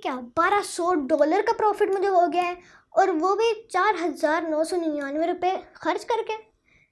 क्या $1200 का प्रॉफिट मुझे हो गया है, और वो भी 4,999 रुपये खर्च करके।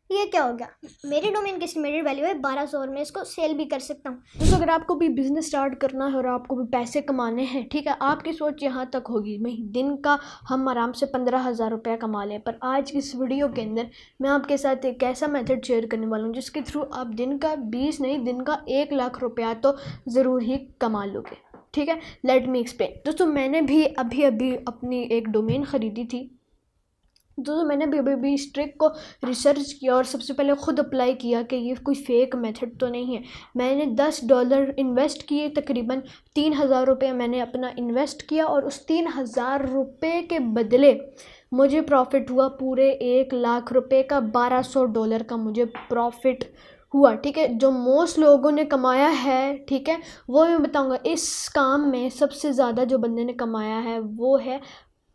ये क्या हो गया? मेरी डोमेन की एस्टिमेटेड वैल्यू है 1200 और मैं इसको सेल भी कर सकता हूँ। दोस्तों, अगर आपको भी बिज़नेस स्टार्ट करना है और आपको भी पैसे कमाने हैं, ठीक है, आपकी सोच यहाँ तक होगी मैं दिन का हम आराम से 15,000 रुपया कमा लें। पर आज की इस वीडियो के अंदर मैं आपके साथ एक ऐसा मेथड शेयर करने वाला हूँ जिसके थ्रू आप दिन का 20 नहीं, दिन का 1 लाख रुपया तो ज़रूर ही कमा लोगे। ठीक है, लेट मी एक्सप्लेन। दोस्तों, मैंने भी अभी अपनी एक डोमेन ख़रीदी थी। दोस्तों, मैंने भी इस ट्रिक को रिसर्च किया और सबसे पहले ख़ुद अप्लाई किया कि ये कोई फेक मेथड तो नहीं है। मैंने $10 इन्वेस्ट किए, तकरीबन 3,000 रुपये मैंने अपना इन्वेस्ट किया, और उस 3,000 रुपये के बदले मुझे प्रॉफिट हुआ पूरे 1 लाख रुपये का। $1200 का मुझे प्रॉफिट हुआ। ठीक है, जो मोस्ट लोगों ने कमाया है, ठीक है, वो मैं बताऊंगा। इस काम में सबसे ज़्यादा जो बंदे ने कमाया है वो है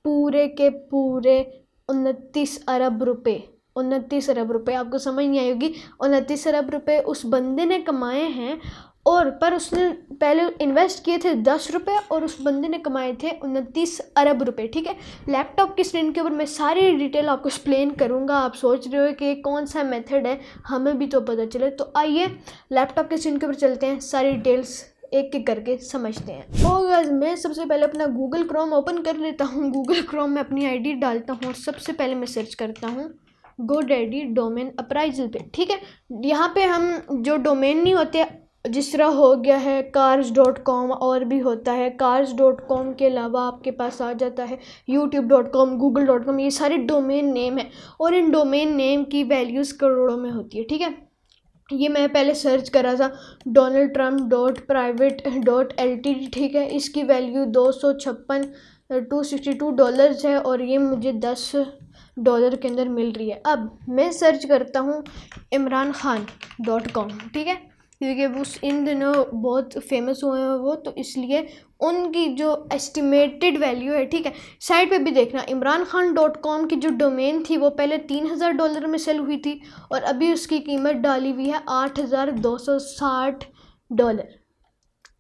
पूरे के पूरे 29 अरब रुपये। 29 अरब रुपये, आपको समझ नहीं आई होगी। 29 अरब रुपये उस बंदे ने कमाए हैं, और पर उसने पहले इन्वेस्ट किए थे 10 रुपये और उस बंदे ने कमाए थे 29 अरब रुपये। ठीक है, लैपटॉप की स्क्रीन के ऊपर मैं सारी डिटेल आपको एक्सप्लेन करूँगा। आप सोच रहे हो कि कौन सा मेथड है, हमें भी तो पता चले। तो आइए लैपटॉप की स्क्रीन के ऊपर चलते हैं, सारी डिटेल्स एक एक करके समझते हैं। और मैं सबसे पहले अपना गूगल क्रोम ओपन कर लेता हूँ। गूगल क्रोम में अपनी आईडी डालता हूँ और सबसे पहले मैं सर्च करता हूँ GoDaddy डोमेन अप्राइजल पे। ठीक है, यहाँ पे हम जो डोमेन नहीं होते, जिस तरह हो गया है cars.com, और भी होता है cars.com के अलावा आपके पास आ जाता है youtube.com, google.com, ये सारे डोमेन नेम है, और इन डोमेन नेम की वैल्यूज़ करोड़ों में होती है। ठीक है, ये मैं पहले सर्च करा था donaldtrump.private.ltd। ठीक है, इसकी वैल्यू $262 है, और ये मुझे $10 के अंदर मिल रही है। अब मैं सर्च करता हूँ imrankhan.com। ठीक है, क्योंकि वो इन दिनों बहुत फेमस हुए हैं वो, तो इसलिए उनकी जो एस्टिमेटेड वैल्यू है, ठीक है, साइड पे भी देखना। imrankhan.com की जो डोमेन थी वो पहले $3,000 में सेल हुई थी, और अभी उसकी कीमत डाली हुई है $8,260।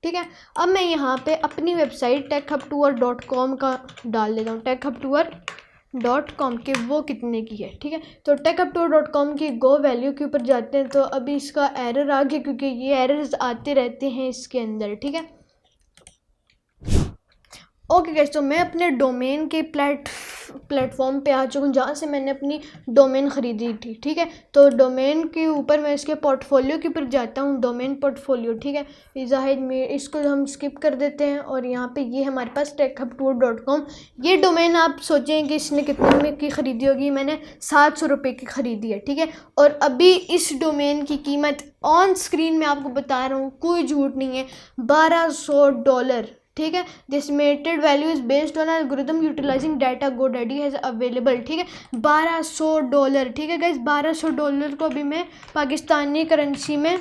ठीक है, अब मैं यहाँ पे अपनी वेबसाइट techhubtour.com का डाल देता हूँ, techhubtour.com के वो कितने की है। ठीक है, तो techhubtour.com की गो वैल्यू के ऊपर जाते हैं। तो अभी इसका एरर आ गया, क्योंकि ये एरर्स आते रहते हैं इसके अंदर। ठीक है, ओके गाइस, तो मैं अपने डोमेन के प्लेटफॉर्म पे आ चुका हूँ जहाँ से मैंने अपनी डोमेन ख़रीदी थी। ठीक है, तो डोमेन के ऊपर मैं इसके पोर्टफोलियो के ऊपर जाता हूँ, डोमेन पोर्टफोलियो। ठीक है, जाहिद में इसको हम स्किप कर देते हैं, और यहाँ पे ये हमारे पास techhubtour.com। ये डोमेन आप सोचें कि इसने कितने में की ख़रीदी होगी। मैंने 700 रुपये की ख़रीदी है। ठीक है, और अभी इस डोमेन की कीमत ऑन स्क्रीन में आपको बता रहा हूँ, कोई झूठ नहीं है, $1200। ठीक है, this estimated value is based on algorithm utilising data GoDaddy has available. ठीक है, $1200। ठीक है गाइस, $1200 को भी मैं पाकिस्तानी करेंसी में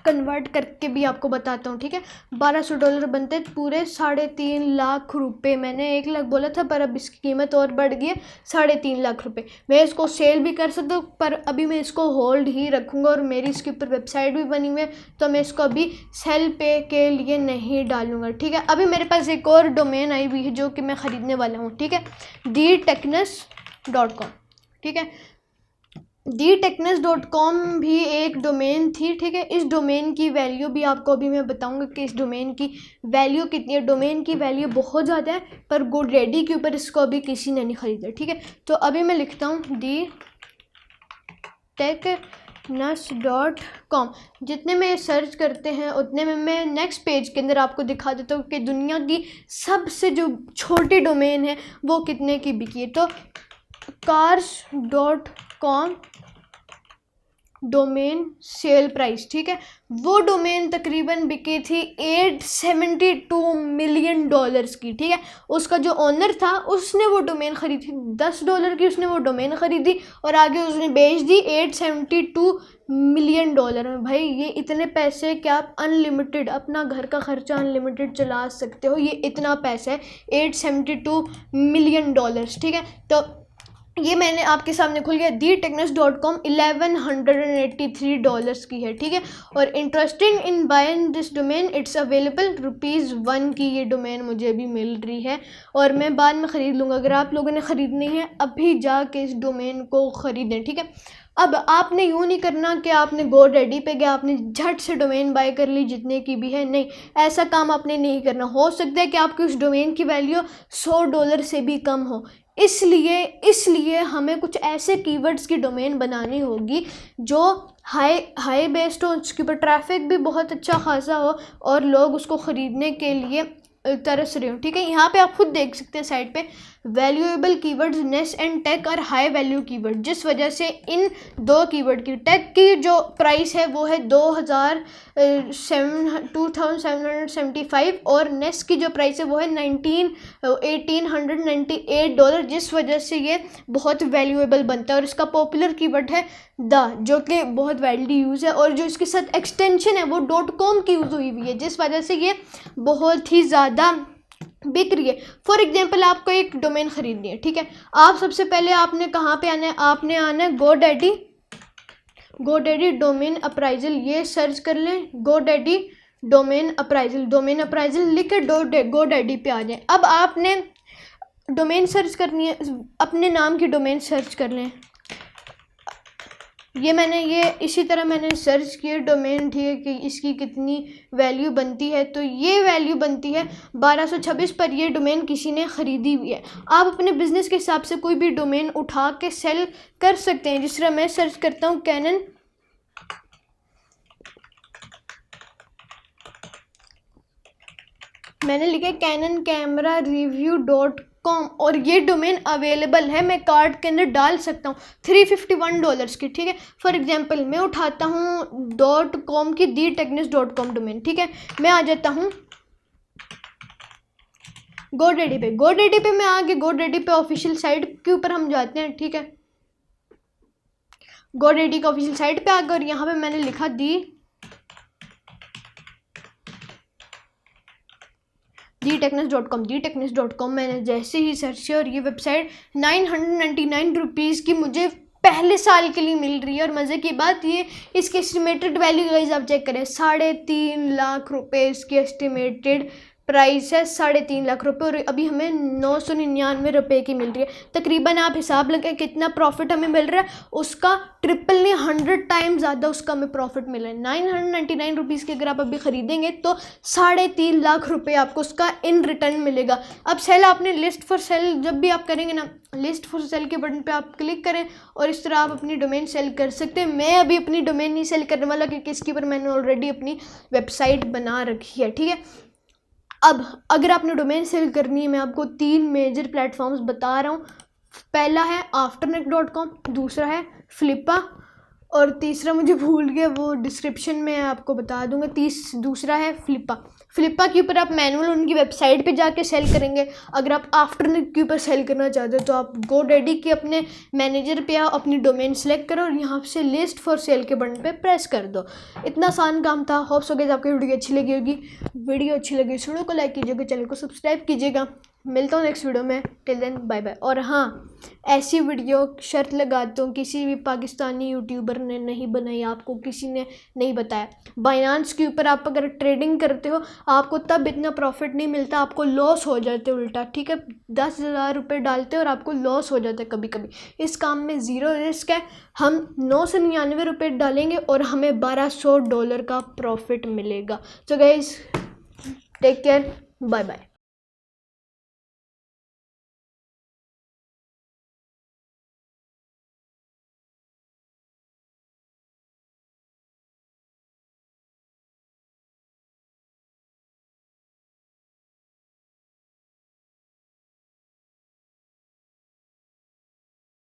कन्वर्ट करके भी आपको बताता हूँ। ठीक है, $1200 बनते पूरे 3.5 लाख रुपए। मैंने 1 लाख बोला था, पर अब इसकी कीमत और बढ़ गई है 3.5 लाख रुपए। मैं इसको सेल भी कर सकता हूँ, पर अभी मैं इसको होल्ड ही रखूँगा, और मेरी इसके ऊपर वेबसाइट भी बनी हुई है, तो मैं इसको अभी सेल पे के लिए नहीं डालूँगा। ठीक है, अभी मेरे पास एक और डोमेन आई हुई है जो कि मैं ख़रीदने वाला हूँ। ठीक है, dtechness.com। ठीक है, dtechness.com भी एक डोमेन थी। ठीक है, इस डोमेन की वैल्यू भी आपको अभी मैं बताऊंगा कि इस डोमेन की वैल्यू कितनी है। डोमेन की वैल्यू बहुत ज़्यादा है, पर GoDaddy के ऊपर इसको अभी किसी ने नहीं ख़रीदा। ठीक है, तो अभी मैं लिखता हूँ dtechness.com। जितने में सर्च करते हैं उतने में मैं नेक्स्ट पेज के अंदर आपको दिखा देता हूँ कि दुनिया की सबसे जो छोटी डोमेन है वो कितने की बिकी है। तो cars.com डोमेन सेल प्राइस, ठीक है, वो डोमेन तकरीबन बिकी थी $872 मिलियन की। ठीक है, उसका जो ओनर था उसने वो डोमेन ख़रीदी, $10 की उसने वो डोमेन ख़रीदी, और आगे उसने बेच दी $872 मिलियन में। भाई ये इतने पैसे क्या आप अनलिमिटेड अपना घर का ख़र्चा अनलिमिटेड चला सकते हो, ये इतना पैसा है $872 मिलियन। ठीक है, तो ये मैंने आपके सामने खुल गया theTechNest.com $1183 की है, ठीक है। और interested in buying this domain it's available ₹1 की ये डोमेन मुझे अभी मिल रही है और मैं बाद में ख़रीद लूँगा। अगर आप लोगों ने ख़रीदनी है अभी जाके इस डोमेन को ख़रीदें, ठीक है। अब आपने यूँ नहीं करना कि आपने GoDaddy पे गया, आपने झट से डोमेन बाय कर ली जितने की भी है, नहीं, ऐसा काम आपने नहीं करना। हो सकता है कि आपकी उस डोमेन की वैल्यू $100 से भी कम हो, इसलिए हमें कुछ ऐसे कीवर्ड्स की डोमेन बनानी होगी जो हाई बेस्ड हो, उसके ऊपर ट्रैफिक भी बहुत अच्छा खासा हो और लोग उसको ख़रीदने के लिए तरस रहे हो, ठीक है। यहाँ पे आप खुद देख सकते हैं साइड पे valuable keywords nest and tech और हाई वैल्यू कीवर्ड, जिस वजह से इन दो कीवर्ड की टेक की जो प्राइस है वो है 2775 और नेस्ट की जो प्राइस है वो है $1898, जिस वजह से ये बहुत वैल्यूएबल बनता है। और इसका पॉपुलर कीवर्ड है द, जो कि बहुत वाइडली यूज़ है, और जो इसके साथ एक्सटेंशन है वो .com की यूज़ हुई हुई है, जिस वजह से ये बहुत ही ज़्यादा बिक रही है। फॉर एग्जांपल आपको एक डोमेन ख़रीदनी है, ठीक है। आप सबसे पहले आपने कहाँ पे आना है, आपने आना है GoDaddy डोमेन अप्राइजल, ये सर्च कर लें GoDaddy डोमेन अप्राइजल लिख के GoDaddy पे आ जाए। अब आपने डोमेन सर्च करनी है, अपने नाम की डोमेन सर्च कर लें। ये इसी तरह मैंने सर्च किया डोमेन, ठीक है, कि इसकी कितनी वैल्यू बनती है, तो ये वैल्यू बनती है 1226 पर ये डोमेन किसी ने ख़रीदी हुई है। आप अपने बिज़नेस के हिसाब से कोई भी डोमेन उठा के सेल कर सकते हैं। जिस तरह मैं सर्च करता हूँ कैनन, मैंने लिखा CanonCameraReview.com और ये डोमेन अवेलेबल है, मैं कार्ड के अंदर डाल सकता हूँ $351 की, ठीक है। फॉर एग्जांपल मैं उठाता हूँ .com की theTechNest.com डोमेन, ठीक है। मैं आ जाता हूँ GoDaddy पे मैं आगे GoDaddy पे ऑफिशियल साइट के ऊपर हम जाते हैं, ठीक है। GoDaddy का ऑफिशियल साइट पे आकर यहाँ पे मैंने लिखा theTechNest.com मैंने जैसे ही सर्च किया और ये वेबसाइट ₹999 की मुझे पहले साल के लिए मिल रही है। और मज़े की बात ये, इसकी एस्टिमेटेड वैल्यू गाइस आप चेक करें, 3.5 लाख रुपए इसकी एस्टिमेटेड प्राइस है, 3.5 लाख रुपए, और अभी हमें 999 रुपये की मिल रही है। तकरीबन आप हिसाब लगाएं कितना प्रॉफिट हमें मिल रहा है, उसका ट्रिपल नहीं 100 टाइम ज़्यादा उसका हमें प्रॉफिट मिला है। 999 रुपीज़ के अगर आप अभी ख़रीदेंगे तो 3.5 लाख रुपये आपको उसका इन रिटर्न मिलेगा। अब सेल आपने लिस्ट फॉर सेल जब भी आप करेंगे ना, लिस्ट फॉर सेल के बटन पे आप क्लिक करें और इस तरह आप अपनी डोमेन सेल कर सकते हैं। मैं अभी अपनी डोमेन नहीं सेल करने वाला क्योंकि इसके ऊपर मैंने ऑलरेडी अपनी वेबसाइट बना रखी है, ठीक है। अब अगर आपने डोमेन सेल करनी है, मैं आपको 3 मेजर प्लेटफॉर्म्स बता रहा हूँ। पहला है afternic.com, दूसरा है फ्लिपा और तीसरा मुझे भूल गया, वो डिस्क्रिप्शन में आपको बता दूंगा। दूसरा है फ्लिपा के ऊपर आप मैनुअल उनकी वेबसाइट पे जाके सेल करेंगे। अगर आप आफ्टरनिक के ऊपर सेल करना चाहते हो तो आप GoDaddy के अपने मैनेजर पे आओ, अपनी डोमेन सेलेक्ट करो और यहाँ से लिस्ट फॉर सेल के बटन पे प्रेस कर दो। इतना आसान काम था। होप सो गाइस आपको वीडियो अच्छी लगी होगी। वीडियो अच्छी लगी वीडियो को लाइक कीजिएगा, चैनल को सब्सक्राइब कीजिएगा। मिलता हूँ नेक्स्ट वीडियो में, टिल देन बाय बाय। और हाँ, ऐसी वीडियो शर्त लगाता हूँ किसी भी पाकिस्तानी यूट्यूबर ने नहीं बनाई, आपको किसी ने नहीं बताया। बाइनांस के ऊपर आप अगर ट्रेडिंग करते हो आपको तब इतना प्रॉफिट नहीं मिलता, आपको लॉस हो जाते उल्टा, ठीक है। 10,000 रुपये डालते हो और आपको लॉस हो जाता है कभी कभी। इस काम में ज़ीरो रिस्क है। हम 999 रुपये डालेंगे और हमें $1200 का प्रॉफिट मिलेगा। तो guys take care, bye bye.